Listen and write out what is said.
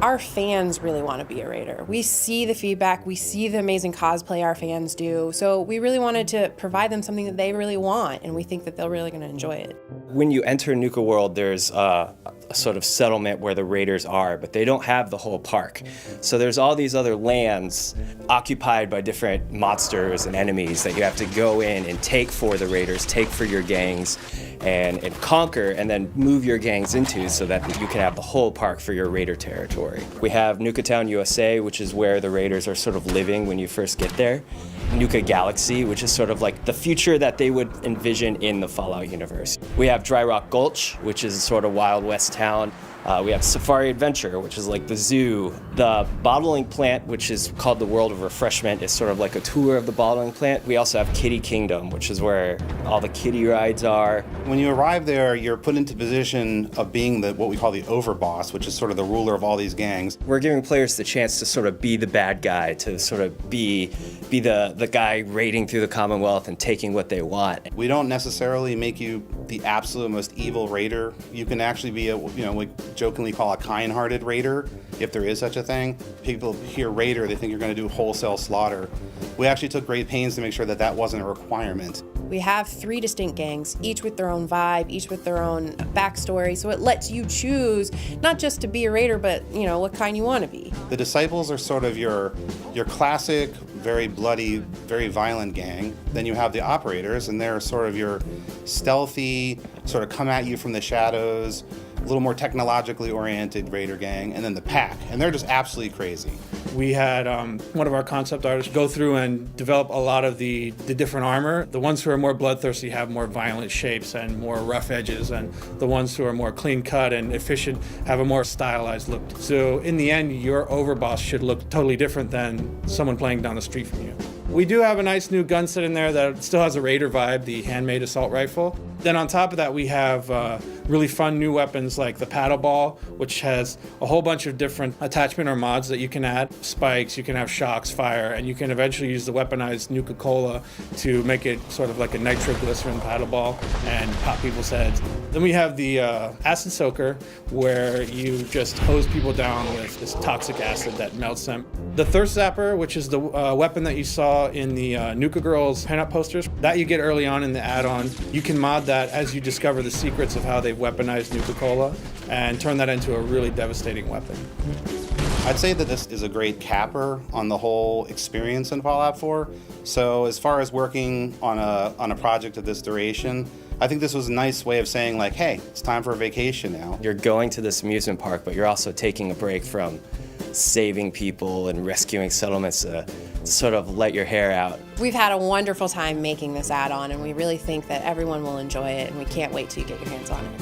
Our fans really want to be a raider. We see the feedback, we see the amazing cosplay our fans do, so we really wanted to provide them something that they really want, and we think that they're really going to enjoy it. When you enter Nuka World, there's a sort of settlement where the raiders are, but they don't have the whole park. So there's all these other lands occupied by different monsters and enemies that you have to go in and take for the raiders, take for your gangs, and conquer, and then move your gangs into so that you can have the whole park for your raider territory. We have Nuka Town, USA, which is where the raiders are sort of living when you first get there. Nuka Galaxy, which is sort of like the future that they would envision in the Fallout universe. We have Dry Rock Gulch, which is sort of Wild West town. We have Safari Adventure, which is like the zoo. The bottling plant, which is called the World of Refreshment, is sort of like a tour of the bottling plant. We also have Kitty Kingdom, which is where all the kitty rides are. When you arrive there, you're put into position of being what we call the overboss, which is sort of the ruler of all these gangs. We're giving players the chance to sort of be the bad guy, to sort of be the guy raiding through the Commonwealth and taking what they want. We don't necessarily make you the absolute most evil raider. You can actually be we jokingly call a kind-hearted raider, if there is such a thing. People hear raider, they think you're going to do wholesale slaughter. We actually took great pains to make sure that that wasn't a requirement. We have 3 distinct gangs, each with their own vibe, each with their own backstory, so it lets you choose not just to be a raider, but what kind you want to be. The Disciples are sort of your classic, very bloody, very violent gang. Then you have the Operators, and they're sort of your stealthy, sort of come at you from the shadows, a little more technologically oriented raider gang, and then the Pack, and they're just absolutely crazy. We had one of our concept artists go through and develop a lot of the different armor. The ones who are more bloodthirsty have more violent shapes and more rough edges, and the ones who are more clean cut and efficient have a more stylized look. So in the end, your overboss should look totally different than someone playing down the street from you. We do have a nice new gun set in there that still has a raider vibe, the handmade assault rifle. Then on top of that, we have really fun new weapons like the paddle ball, which has a whole bunch of different attachment or mods that you can add. Spikes, you can have shocks, fire, and you can eventually use the weaponized Nuka-Cola to make it sort of like a nitroglycerin paddle ball and pop people's heads. Then we have the acid soaker, where you just hose people down with this toxic acid that melts them. The thirst zapper, which is the weapon that you saw in the Nuka Girls pinup posters, that you get early on in the add-on. You can mod that as you discover the secrets of how they've weaponized Nuka-Cola and turn that into a really devastating weapon. I'd say that this is a great capper on the whole experience in Fallout 4. So as far as working on a project of this duration, I think this was a nice way of saying like, hey, it's time for a vacation now. You're going to this amusement park, but you're also taking a break from saving people and rescuing settlements to sort of let your hair out. We've had a wonderful time making this add-on, and we really think that everyone will enjoy it, and we can't wait till you get your hands on it.